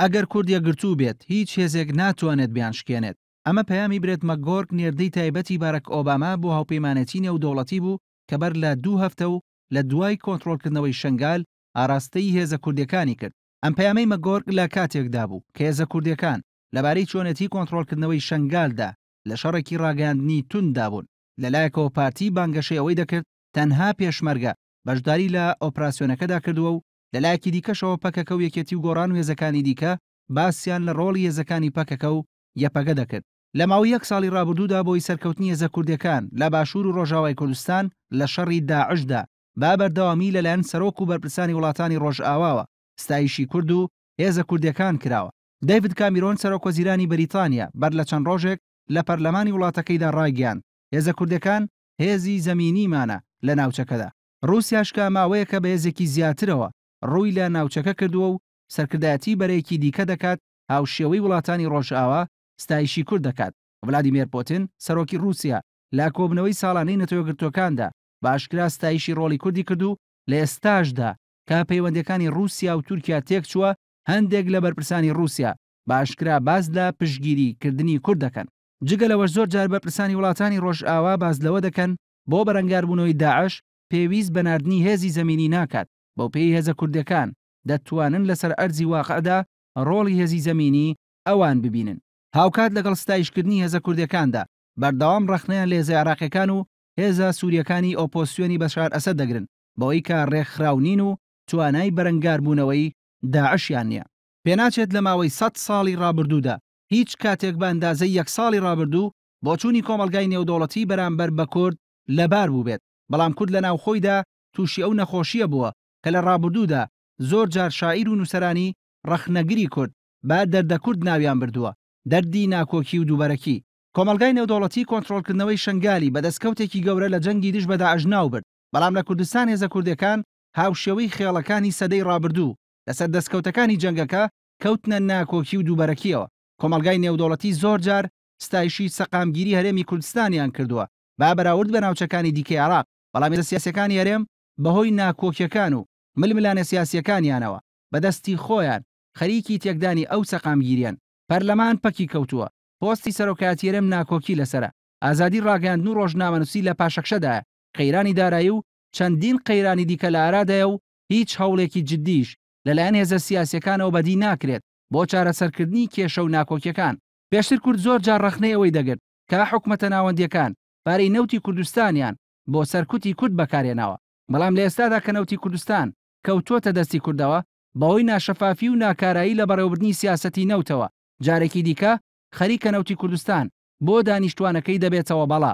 ئەگەر کوردیە گرتوو بێت هیچ هێزێک ناتوانێت بیانشکێنێت. ئەمە پەیامی برێت مەکگۆرک نێردەی تایبەتی بارەک ئۆباما بۆ هاوپەیمانەتی نێودەوڵەتی بوو کە بەر لە 2 هەفتە و لە دوای کۆنتڕۆڵکردنەوەی شنگال ئاراستەی هێزە کوردیەکانی کرد. ئەم پەیامەی مەکگۆرک لە کاتێکدا بوو کە هێزە کوردیەکان لەبارەی چۆنێتی کۆنتڕۆڵکردنەوەی شنگالدا لە شەڕێکی ڕاگەاندنی توندا بوون. لەلایەکەوە پارتی بانگەشەی ئەوەی دەکرد تەنها پێشمەرگە بەشداری لە ئۆپراسیۆنەکەدا کردووە و لەلایەکی دیکەشەوە پەکەکە و یەکێتی و گۆڕان و هێزەکانی دیکە باسییان لە ڕۆڵی هێزەکانی پەکەکە و یەپەگە دەکرد. لە ماوەی 1 ساڵی ڕابردوودا بۆی سەرکەوتنی هێزە کوردیەکان لە باشوور و ڕۆژاوای کوردستان لە شەڕی داعشدا با بەردەوامی لەلایەن سەرۆک و بەرپرسانی وڵاتانی ڕۆژئاواوە ستایشی کورد و هێزە کوردیەکان کراوە. دەیڤید کامیرۆن سەرۆکوەزیرانی بەریتانیا بەر لە چەند ڕۆژێک لە پەرلەمانی وڵاتەکەیدا ڕایگەیاند هێزە کوردیەکان هێزی زەمینیمانە لە ناوچەکەدا. رووسیاشکە ماوەیەکە بە هێزێکی زیاترەوە ڕووی لە ناوچەکە کردووە و سەرکردایەتی بەرەیەکی دیکە دەکات هاوشێوەی وڵاتانی ڕۆژئاوا ستایشی کورد دەکات. ڤلادیمیر پوتین سەرۆکی رووسیا لە کۆبنەوەی ساڵانەی نەتەوەیەکگرتوەکاندا باشکرا ستایشی ڕۆڵی کوردی کردو لە ئێستاشدا کە پەیوەندیەکانی رووسیا و تورکیا تێک چووە هەندێک لە بەرپرسانی رووسیا باشکرا باز لە پشگیریکردنی کورد دەکەن. جگە لەوەش زۆر جار بەرپرسانی وڵاتانی ڕۆژئاوا باز لەوە دەکەن بۆ بەرەنگاربوونەوەی داعش پێویست بەناردنی هێزی زەمینی ناکات بەو پێی هێزە کوردیەکان دەتوانن لەسەر ئەرزی واقعدا ڕۆڵی هێزی زەمینی ئەوان ببینن. هاوکات لەگەڵ ستایشکردنی هێزە کوردیەکاندا بەردەوام ڕەخنەیان لە هێزە عێراقیەکان و هێزە سووریەکانی ئۆپۆسیۆنی بەشار ئەسەد دەگرن بەوەی کە ڕێکخراونین و توانای بەرەنگاربوونەوەی داعشیان نییە. پێناچێت لە ماوەی 100 ساڵی ڕابردوودا هیچ کاتێک بە ئەندازەی 1 ساڵی ڕابردوو بۆ چوونی کۆمەلگای نێودەوڵەتی بەرامبەر بە کورد لەبار بوو بێت. بەڵام کورد لە ناوخۆیدا تووشی ئەو نەخۆشیە بووە کە لە ڕابردوودا زۆر جار شاعیر و نووسەرانی ڕەخنەگری کورد با دەردە کورد ناویان بردووە، دەردی ناکۆکی و دووبەرەکی. کۆمەلگای نێودەوڵەتی کۆنتڕۆڵکردنەوەی شنگالی بەدەستکەوتێکی گەورە لە جەنگی دژ بە داعش ناوبرد. بەڵام لە کوردستان هێزە کوردیەکان هاوشێوەی خێڵەکانی سەدەی ڕابردوو لەسەر دەستکەوتەکانی جەنگەکە کەوتنە ناکۆکی و دووبەرەکیەوە. کۆمەلگای نێودەوڵەتی زۆر جار ستایشی سەقامگیری هەرێمی کوردستانیان کردووە با بەراورد بە ناوچەکانی دیکەی عێراق. بەڵام هێزە سیاسیەکانی هەرێم بەهۆی ناکۆکیەکان و ململانە سیاسیەکانیانەوە بەدەستی خۆیان خەریکی تێکدانی ئەو سەقامگیریان. پەرلەمان پەکی کەوتووە، پۆستی سەرۆکایەتی هەرێم ناکۆکی لەسرە، ئازادی ڕاگەاندن و ڕۆژنامەنووسی لە پاشەکشەدایە، قەیرانی دارایی و چەندین قەیرانی دیکە لە ئارادایە و هیچ هەوڵێکی جددیش لەلایەن هێزە سیاسیەکانەوە بەدی ناکرێت بۆ چارەسەرکردنی کێشە و ناکۆکیەکان. پێشتر کورد زۆر جار ڕەخنەی ئەوەی دەگرت کە حکومەتە ناوەندیەکان پارەی نەوتی کوردستانیان بۆ سەرکوتی کورد بەکارێناوە. بەڵام لە ئێستادا کە نەوتی کوردستان کەوتۆتە دەستی کوردەوە بەهۆی ناشەفافی و ناکارایی لە بەڕێوەبردنی سیاسەتی نەوتەوە، جارێکی دیکە خەریکە نەوتی کوردستان بۆ دانیشتوانەکەی دەبێتەوە. بەڵا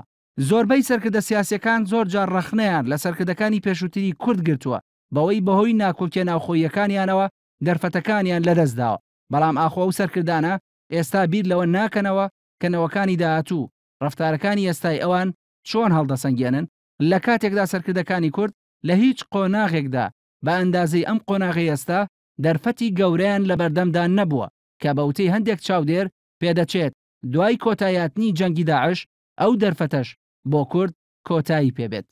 زۆربەی سەرکردە سیاسیەکان زۆر جار ڕەخنەیان لە سەرکردەکانی پێشووتری کورد گرتووە بەهۆی ناکۆکیە ناوخۆییەکانیانەوە دەرفەتەکانیان لەدەستداوە. بەڵام ئاخۆ و سەرکردانە ئێستا بیر لەوە ناکەنەوە کە نەوەکانی داهاتوو ڕەفتارەکانی ئێستای ئەوان چۆن هەڵدەسەنگێنن لە کاتێکدا سەرکردەکانی کورد لە هیچ قۆناغێکدا بە ئەندازەی ئەم قۆناغی ئێستا دەرفەتی گەورەیان لە بەردەمدا نەبووە کە بەوتەی هەندێک چاودێر پێدەچێت دوای کۆتاییاتنی جەنگی داعش ئەو دەرفەتەش بۆ کورد کۆتایی پێبێت.